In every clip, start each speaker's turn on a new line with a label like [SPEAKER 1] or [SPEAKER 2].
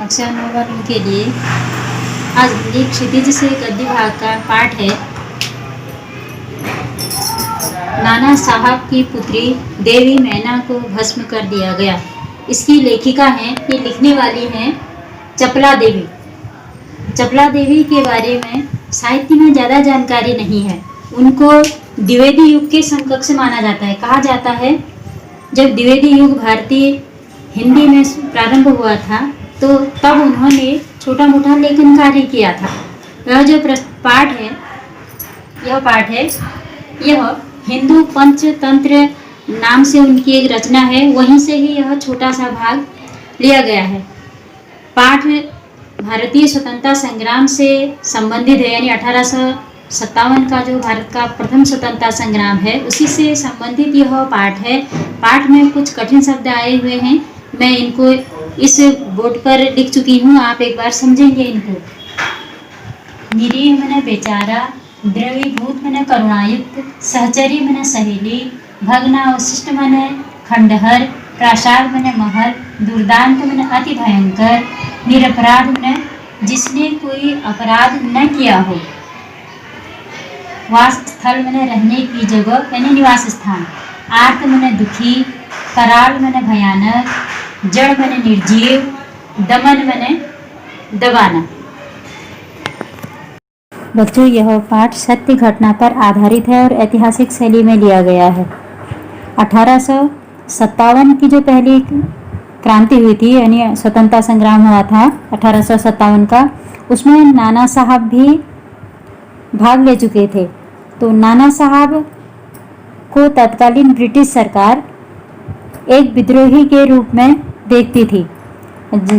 [SPEAKER 1] कक्षा 9 वालों के लिए आज हिंदी क्षितिज से गद्य भाग का पाठ है। नाना साहब की पुत्री देवी मैना को भस्म कर दिया गया। इसकी लेखिका हैं, ये लिखने वाली हैं चपला देवी। चपला देवी के बारे में साहित्य में ज़्यादा जानकारी नहीं है। उनको द्विवेदी युग के समकक्ष माना जाता है। कहा जाता है जब द्विवेदी युग भारतीय हिंदी में प्रारंभ हुआ था तो तब उन्होंने छोटा मोटा लेखन कार्य किया था। यह जो पाठ है यह हिंदू पंचतंत्र नाम से उनकी एक रचना है, वहीं से ही यह छोटा सा भाग लिया गया है। पाठ भारतीय स्वतंत्रता संग्राम से संबंधित है, यानी 1857 का जो भारत का प्रथम स्वतंत्रता संग्राम है उसी से संबंधित यह पाठ है। पाठ में कुछ कठिन शब्द आए हुए हैं, मैं इनको इस बोर्ड पर लिख चुकी हूँ, आप एक बार समझेंगे इनको। निरीह मन बेचारा, द्रवीभूत मन करुणायुक्त, सहचरी मन सहेली, भग्नावशिष्ट मन खंडहर, प्रासाद मन महल, दुर्दांत मन अति भयंकर, निरपराध मन जिसने कोई अपराध न किया हो, वास स्थल मन रहने की जगह यानी निवास स्थान, आर्त मन दुखी, कराल मन भयानक, जड़ मन निर्जीव, दमन मन दबाना। बच्चों, यह पाठ सत्य घटना पर आधारित है और ऐतिहासिक शैली में लिया गया है। 1857 की जो पहली क्रांति हुई थी, यानी स्वतंत्रता संग्राम हुआ था 1857 का, उसमें नाना साहब भी भाग ले चुके थे। तो नाना साहब को तत्कालीन ब्रिटिश सरकार एक विद्रोही के रूप में देखती थी।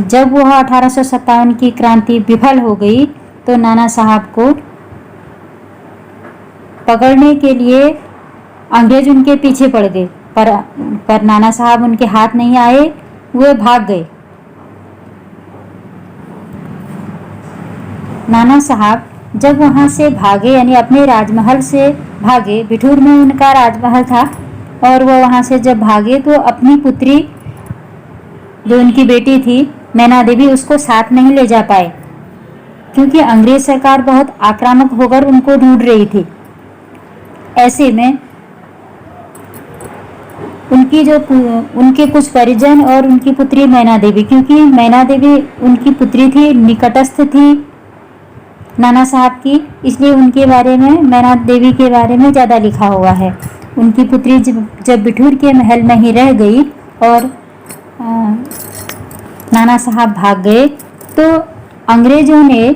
[SPEAKER 1] जब वह 1857 की क्रांति विफल हो गई तो नाना साहब को पकड़ने के लिए अंग्रेज उनके पीछे पड़ गए, पर नाना साहब उनके हाथ नहीं आए, वे भाग गए। नाना साहब जब वहां से भागे, यानी अपने राजमहल से भागे, बिठूर में उनका राजमहल था, और वह वहां से जब भागे तो अपनी पुत्री जो उनकी बेटी थी मैना देवी, उसको साथ नहीं ले जा पाए क्योंकि अंग्रेज सरकार बहुत आक्रामक होकर उनको ढूंढ रही थी। ऐसे में उनके कुछ परिजन और उनकी पुत्री मैना देवी, क्योंकि मैना देवी उनकी पुत्री थी, निकटस्थ थी नाना साहब की, इसलिए उनके बारे में, मैना देवी के बारे में ज़्यादा लिखा हुआ है। उनकी पुत्री जब बिठूर के महल में ही रह गई और नाना साहब भाग गए तो अंग्रेजों ने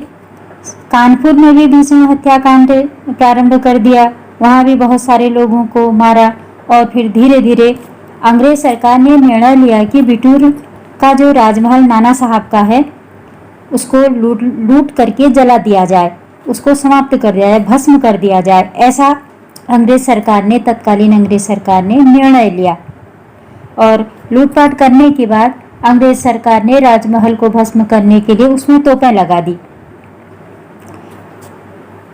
[SPEAKER 1] कानपुर में भी भीषण हत्याकांड प्रारंभ कर दिया। वहाँ भी बहुत सारे लोगों को मारा और फिर धीरे धीरे अंग्रेज सरकार ने निर्णय लिया कि बिठूर का जो राजमहल नाना साहब का है उसको लूट करके जला दिया जाए, उसको समाप्त कर दिया जाए, भस्म कर दिया जाए। ऐसा तत्कालीन अंग्रेज सरकार ने निर्णय लिया और लूटपाट करने के बाद अंग्रेज सरकार ने राजमहल को भस्म करने के लिए उसमें तोपें लगा दी।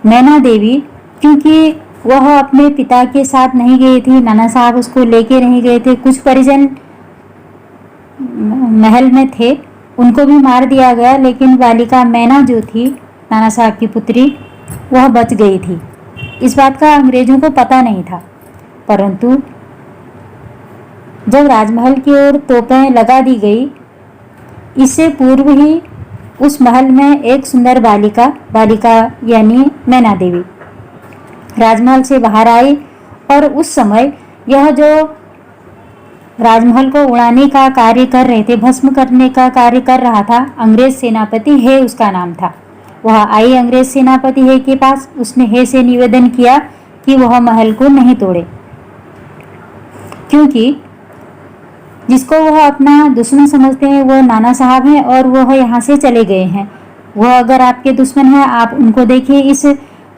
[SPEAKER 1] मैना देवी, क्योंकि वह अपने पिता के साथ नहीं गई थी, नाना साहब उसको लेके नहीं गए थे, कुछ परिजन महल में थे, उनको भी मार दिया गया, लेकिन बालिका मैना जो थी नाना साहब की पुत्री, वह बच गई थी। इस बात का अंग्रेजों को पता नहीं था, परंतु जब राजमहल की ओर तोपें लगा दी गई, इससे पूर्व ही उस महल में एक सुंदर बालिका यानी मैना देवी राजमहल से बाहर आई और उस समय यह जो राजमहल को उड़ाने का कार्य कर रहे थे, भस्म करने का कार्य कर रहा था, अंग्रेज सेनापति हे उसका नाम था। वह आई अंग्रेज सेनापति हे के पास, उसने हे से निवेदन किया कि वह महल को नहीं तोड़े, क्योंकि जिसको वह अपना दुश्मन समझते हैं वो नाना साहब हैं और वह यहाँ से चले गए हैं। वह अगर आपके दुश्मन हैं, आप उनको देखिए, इस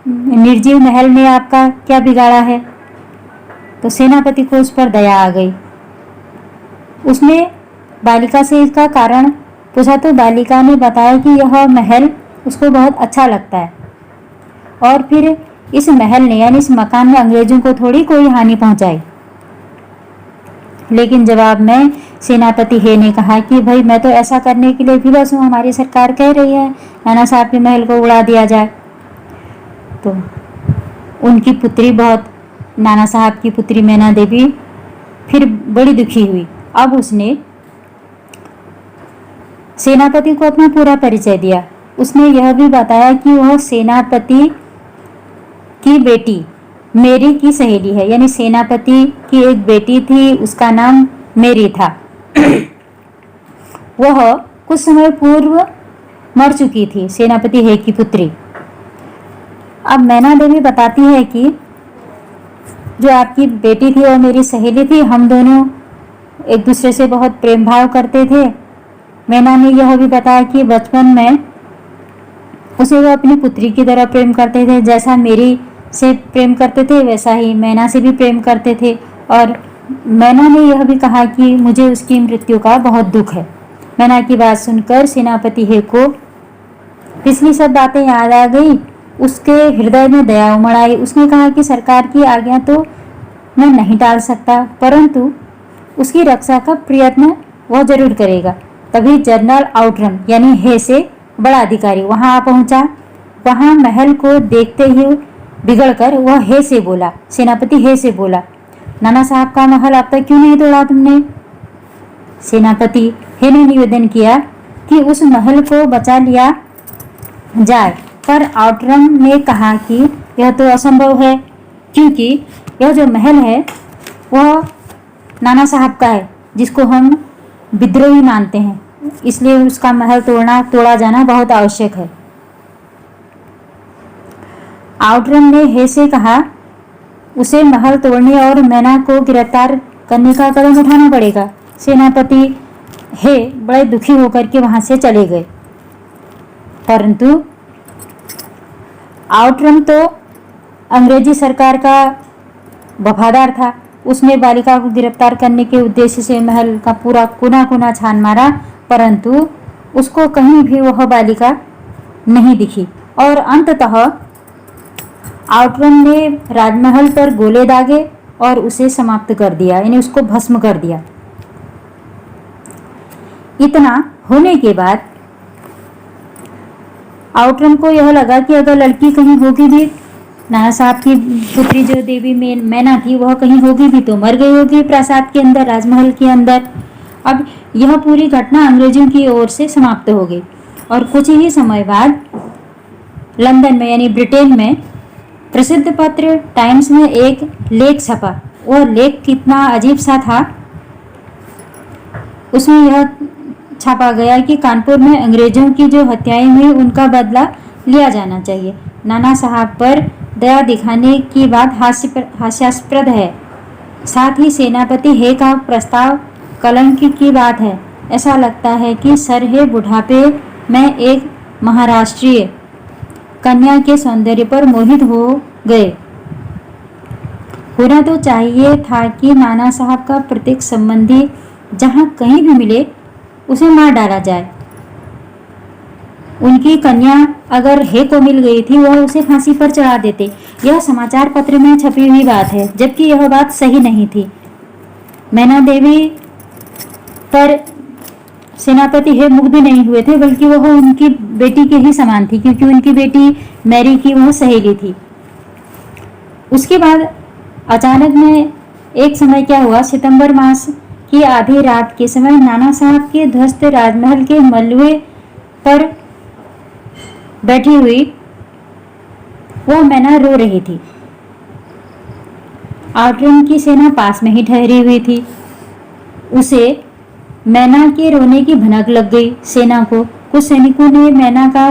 [SPEAKER 1] निर्जीव महल में आपका क्या बिगाड़ा है। तो सेनापति को उस पर दया आ गई। उसने बालिका से इसका कारण पूछा तो बालिका ने बताया कि यह महल उसको बहुत अच्छा लगता है और फिर इस महल ने, यानी इस मकान में, अंग्रेजों को थोड़ी कोई हानि पहुंचाई। लेकिन जवाब में सेनापति हे ने कहा कि भाई मैं तो ऐसा करने के लिए विवश हूँ, हमारी सरकार कह रही है नाना साहब के महल को उड़ा दिया जाए। तो उनकी पुत्री नाना साहब की पुत्री मैना देवी फिर बड़ी दुखी हुई। अब उसने सेनापति को अपना पूरा परिचय दिया। उसने यह भी बताया कि वह सेनापति की बेटी मेरी की सहेली है, यानी सेनापति की एक बेटी थी, उसका नाम मेरी था। वह कुछ समय पूर्व मर चुकी थी, सेनापति हे की पुत्री। अब मैना देवी बताती है कि जो आपकी बेटी थी और मेरी सहेली थी, हम दोनों एक दूसरे से बहुत प्रेम भाव करते थे। मैना ने यह भी बताया कि बचपन में उसे वो अपनी पुत्री की तरह प्रेम करते थे, जैसा मेरी से प्रेम करते थे वैसा ही मैना से भी प्रेम करते थे। और मैना ने यह भी कहा कि मुझे उसकी मृत्यु का बहुत दुख है। मैना की बात सुनकर सेनापति हे को पिछली सब बातें याद आ गई। उसके हृदय में दया उमड़ आई। उसने कहा कि सरकार की आज्ञा तो मैं नहीं टाल सकता, परंतु उसकी रक्षा का प्रयत्न वह जरूर करेगा। तभी जनरल आउटरम यानी हे से बड़ा अधिकारी वहां आ पहुंचा। वहां महल को देखते ही बिगड़कर वह हे से बोला, सेनापति हे से बोला, नाना साहब का महल अब तक क्यों नहीं तोड़ा तुमने? सेनापति हे ने निवेदन किया कि उस महल को बचा लिया जाए, पर आउटरम ने कहा कि यह तो असंभव है, क्योंकि यह जो महल है वह नाना साहब का है, जिसको हम विद्रोही मानते हैं, इसलिए उसका महल तोड़ा जाना बहुत आवश्यक है। आउटरम ने हे से कहा, उसे महल तोड़ने और मैना को गिरफ्तार करने का कदम उठाना पड़ेगा। सेनापति हे बड़े दुखी होकर के वहां से चले गए। परंतु आउटरम तो अंग्रेजी सरकार का वफादार था। उसने बालिका को गिरफ्तार करने के उद्देश्य से महल का पूरा कोना कोना छान मारा, परंतु उसको कहीं भी वह बालिका नहीं दिखी। और अंततः आउटरम ने राजमहल पर गोले दागे और उसे समाप्त कर दिया, यानी उसको भस्म कर दिया। इतना होने के बाद आउटरम को यह लगा कि अगर लड़की कहीं होगी भी, नाना साहब की पुत्री जो देवी मैना थी वह कहीं होगी भी तो मर गई होगी प्रासाद के अंदर, राजमहल के अंदर। अब यह पूरी घटना अंग्रेजों की ओर से समाप्त हो गई। और कुछ ही समय बाद लंदन में यानी ब्रिटेन में प्रसिद्ध पत्र टाइम्स में एक लेख छपा। वह लेख कितना अजीब सा था। उसमें यह छापा गया कि कानपुर में अंग्रेजों की जो हत्याएं हुई उनका बदला लिया जाना चाहिए। नाना साहब पर दया दिखाने की बात हास्यास्पद है। साथ ही सेनापति हे का प्रस्ताव कलंक की बात है। ऐसा लगता है कि सर हे बुढ़ापे में एक महाराष्ट्रीय कन्या के सौंदर्य पर मोहित हो गए। होना तो चाहिए था कि नाना साहब का प्रत्येक संबंधी जहां कहीं भी मिले उसे मार डाला जाए। उनकी कन्या अगर हे को मिल गई थी वह उसे फांसी पर चढ़ा देते। यह समाचार पत्र में छपी हुई बात है, जबकि यह बात सही नहीं थी। मैना देवी पर सेनापति हे मुग्ध नहीं हुए थे, बल्कि वह उनकी बेटी के ही समान थी, क्योंकि उनकी बेटी मैरी की वह सहेली थी। उसके बाद अचानक में एक समय क्या हुआ, सितंबर मास की आधी रात के समय नाना साहब के ध्वस्त राजमहल के मलबे पर बैठी हुई वह मैना रो रही थी। आउटरम की सेना पास में ही ठहरी हुई थी। उसे मैना के रोने की भनक लग गई। सेना को कुछ सैनिकों ने मैना का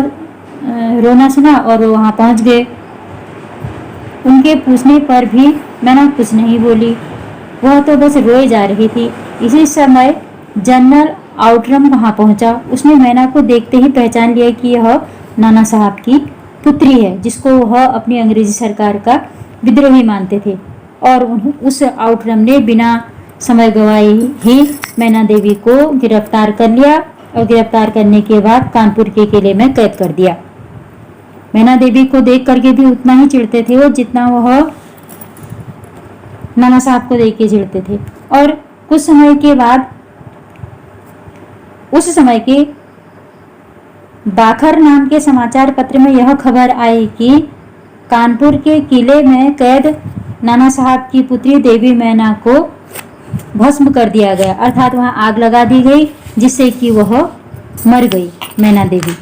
[SPEAKER 1] रोना सुना और वो वहां पहुंच गए। उनके पूछने पर भी मैना कुछ नहीं बोली, वह तो बस रोए जा रही थी। इसी समय जनरल आउटरम वहां पहुंचा। उसने मैना को देखते ही पहचान लिया कि यह नाना साहब की पुत्री है, जिसको वह अपनी अंग्रेजी सरकार का विद्रोही मानते थे। और उस आउटरम ने बिना समय गवाए ही मैना देवी को गिरफ्तार कर लिया और गिरफ्तार करने के बाद कानपुर के किले में कैद कर दिया। मैना देवी को देख करके भी उतना ही चिढ़ते थे वो जितना वह नाना साहब को देख के चिढ़ते थे। और कुछ समय के बाद उस समय के बाखर नाम के समाचार पत्र में यह खबर आई कि कानपुर के किले में कैद नाना साहब की पुत्री देवी मैना को भस्म कर दिया गया, अर्थात वहां आग लगा दी गई जिससे कि वह मर गई मैना देवी।